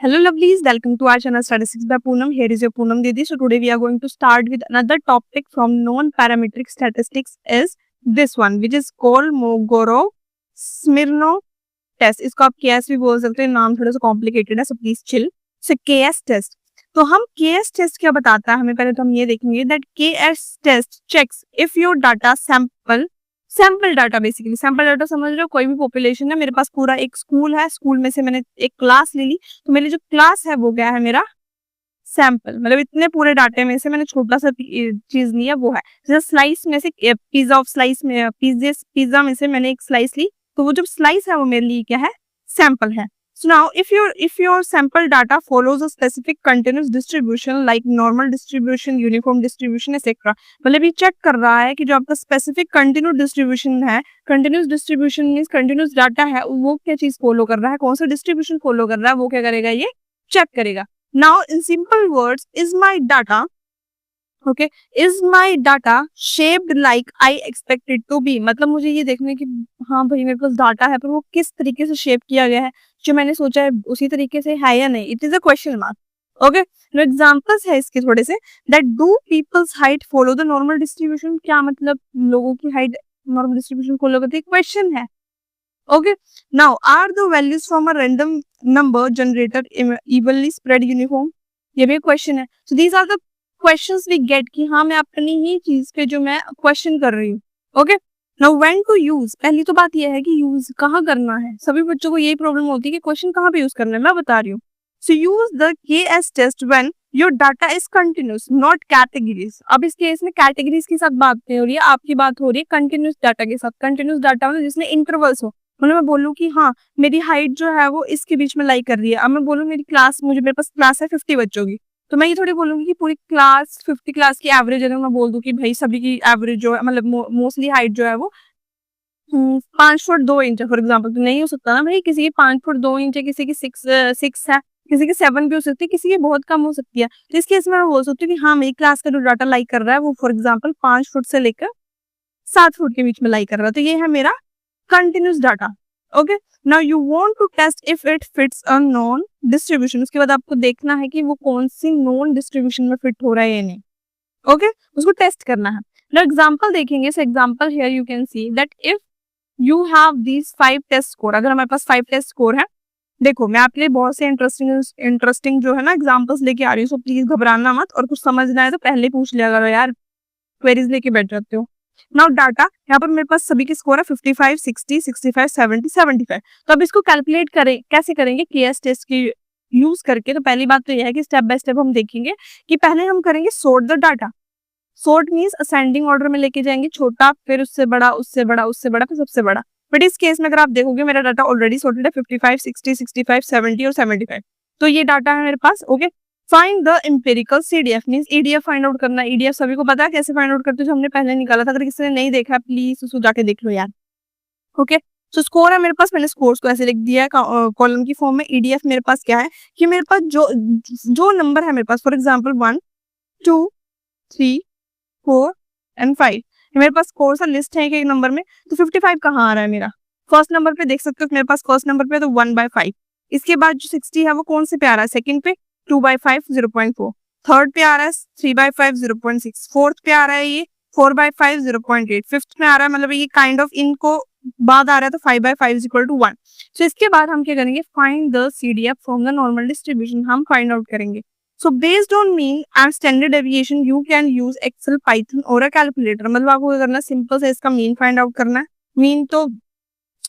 Hello lovelies, welcome to our channel Statistics by Poonam. Here is your Poonam Didi. So today we are going to start with another topic from non-parametric statistics is this one which is called Mogorov-Smirnov test. इसको आप KS भी बोल सकते हैं, नाम थोड़ा सा complicated है so please chill. So KS test. तो हम KS test क्या बताता है हमें, पहले तो हम ये देखेंगे that KS test checks if your data sample data, basically sample data समझ रहे हो, कोई भी पॉपुलेशन है, मेरे पास पूरा एक स्कूल है, स्कूल में से मैंने एक क्लास ले ली, तो मेरी जो क्लास है वो क्या है, मेरा सैंपल, मतलब इतने पूरे डाटे में से मैंने छोटा सा चीज लिया वो है। जैसे स्लाइस में से पिज्जा ऑफ स्लाइस में पिज्जा में से मैंने एक स्लाइस ली, तो वो जो स्लाइस है वो मेरे लिए क्या है, सैंपल है। So now if your sample data follows a specific continuous distribution like normal distribution, uniform distribution etc. मतलब ये चेक कर रहा है कि जो आपका स्पेसिफिक कंटिन्यूस डिस्ट्रीब्यूशन है, continuous distribution means continuous data है, वो क्या चीज फॉलो कर रहा है, कौन सा डिस्ट्रीब्यूशन फॉलो कर रहा है, वो क्या करेगा, ये चेक करेगा। Now in simple words, is my data okay, is my data shaped like I expected to be, मतलब मुझे ये देखने की, हाँ भाई मेरे पास डाटा है पर वो किस तरीके से शेप किया गया है, जो मैंने सोचा है उसी तरीके से है या नहीं, it is a question mark. Okay, examples है इसके थोड़े से, that do peoples height follow the normal distribution, क्या मतलब लोगों की हाइट नॉर्मल डिस्ट्रीब्यूशन फॉलो करती है, क्वेश्चन है। Okay, now are the values from a random number generator evenly spread uniform, ये भी क्वेश्चन है। So these are the questions we get कि हाँ मैं अपनी ही चीज पे जो मैं क्वेश्चन कर रही हूँ। Okay, now when to use, पहली तो बात यह है कि यूज कहाँ करना है, सभी बच्चों को यही प्रॉब्लम होती है कि क्वेश्चन कहाँ पे यूज करना है, मैं बता रही हूँ। So use the KS test when your data is continuous not categories. अब इस केस में कैटेगरीज की साथ बात नहीं हो रही है, आपकी बात हो रही है कंटिन्यूस डाटा के साथ। कंटिन्यूस डाटा मतलब जिसमें इंटरवल्स हो, मतलब मैं बोलूँ कि हाँ मेरी हाइट जो है वो इसके बीच में लाई कर रही है। अब मैं बोलूँ मेरी क्लास, मेरे पास क्लास है 50 बच्चों की, तो मैं ये थोड़ी बोलूंगी कि पूरी क्लास 50 क्लास की एवरेज है, मैं बोल दूं कि भाई सभी की एवरेज जो है, मतलब मोस्टली हाइट जो है वो 5 फुट 2 इंच है फॉर एग्जाम्पल, तो नहीं हो सकता ना भाई, किसी की 5 फुट 2 इंच है, किसी की 6 है, किसी की 7 भी हो सकती है, किसी की बहुत कम हो सकती है। तो इस केस में मैं बोल सकती हूँ कि हाँ मेरी क्लास का जो डाटा लाइक कर रहा है वो फॉर एग्जाम्पल 5 फुट से लेकर 7 फुट के बीच में लाइक कर रहा है, तो ये है मेरा continuous data. Okay, now you want to test if it fits a non distribution, उसके बाद आपको देखना है कि वो कौन सी नॉन डिस्ट्रीब्यूशन में फिट हो रहा है या नहीं। ओके, उसको टेस्ट करना है। नाउ एग्जांपल देखेंगे, so example here you can see that if you have these 5 test score, अगर हमारे पास 5 टेस्ट स्कोर है, देखो मैं आपके लिए बहुत से इंटरेस्टिंग जो है ना एग्जांपल्स लेके आ रही हूँ, सो प्लीज घबराना मत, और कुछ समझना है तो पहले पूछ लिया करो यार, क्वेरीज लेके बैठ जाते हो। नाउ डाटा, यहाँ पर मेरे पास सभी के स्कोर है 55, 60, 65, 70, 75। तो अब इसको कैलकुलेट करें, कैसे करेंगे, KS टेस्ट की यूज करके। तो पहली बात तो यह है कि स्टेप बाय स्टेप हम देखेंगे कि पहले हम करेंगे sort the data. Sort means ascending order में लेके जाएंगे, छोटा फिर उससे बड़ा, उससे बड़ा, उससे बड़ा, फिर सबसे बड़ा। बट इस केस में अगर आप देखोगे मेरा डाटा ऑलरेडी सॉर्टेड है 55, 60, 65, 70 और 75, तो ये डाटा है मेरे पास। Okay, find the empirical CDF means EDF find out करना। EDF सभी को पता है कैसे फाइंड आउट करते हैं, जो हमने पहले निकाला था, अगर किसी ने नहीं देखा प्लीज उसको जाके देख लो यार। ओके, सो स्कोर है मेरे पास, मैंने स्कोर्स को ऐसे लिख दिया है कॉलम की फॉर्म में। EDF मेरे पास क्या है कि मेरे पास जो नंबर है मेरे पास, फॉर एग्जाम्पल 1, 2, 3, 4 एंड 5, मेरे पास कौन सा लिस्ट है एक नंबर में, तो 55 कहाँ आ रहा है मेरा, फर्स्ट नंबर पे देख सकते हो मेरे पास फर्स्ट नंबर पे तो 1/5। इसके बाद जो 60 है वो कौन से पे आ रहा है, सेकंड पे 2/5 0.4, थर्ड पे आ रहा है 3/5 0.6, फोर्थ पे आ रहा है ये 4/5 0.8, फिफ्थ में आ रहा है, मतलब ये काइंड ऑफ इनको बाद आ रहा है, तो 5/5 = 1। सो इसके बाद हम क्या करेंगे, find the CDF from the normal distribution, हम फाइंड आउट करेंगे। So based on mean and standard deviation, you can use Excel, Python और a calculator। मतलब आपको क्या करना है, सिंपल से इसका मीन फाइंड आउट करना है। मीन तो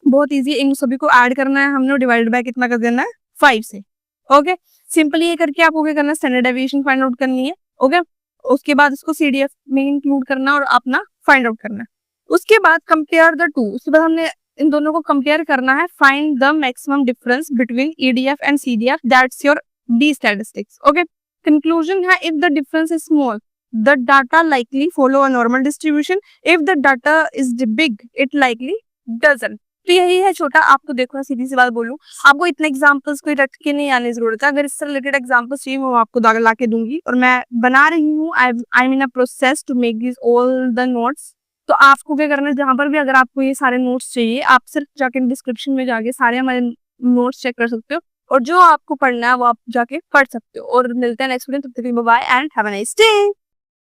बहुत इजी है, इन सभी को ऐड करना है, हमने डिवाइडेड बाय कितना कर देना है, 5 से। ओके, सिंपली ये करके आपको क्या करना है, स्टैंडर्ड डेविएशन फाइंड आउट करनी है। ओके, उसके बाद इसको CDF में इंक्लूड करना और अपना फाइंड आउट करना है। उसके बाद कंपेयर द टू, उसके बाद हमने इन दोनों को कंपेयर करना है। Find the maximum difference between EDF and CDF, that's your D statistics. Okay, conclusion है, if the difference is small the data likely follow a normal distribution, if the data is big it likely doesn't। तो यही है छोटा, आपको देखो सीधी सी बात बोलूं, आपको इतने एग्जांपल्स कोई रट के नहीं आने की जरूरत है, अगर इससे रिलेटेड एग्जांपल्स चाहिए मैं आपको ला के दूंगी, और मैं बना रही हूँ, I am in a process to make this all the notes. तो आपको क्या करना है, जहां पर भी अगर आपको ये सारे नोट्स चाहिए, आप सिर्फ जाके डिस्क्रिप्शन में जाके सारे हमारे नोट्स चेक कर सकते हो, और जो आपको पढ़ना है वो आप जाके पढ़ सकते हो। और मिलते हैं नेक्स्ट वीडियो, तब तक के लिए bye and have a nice day.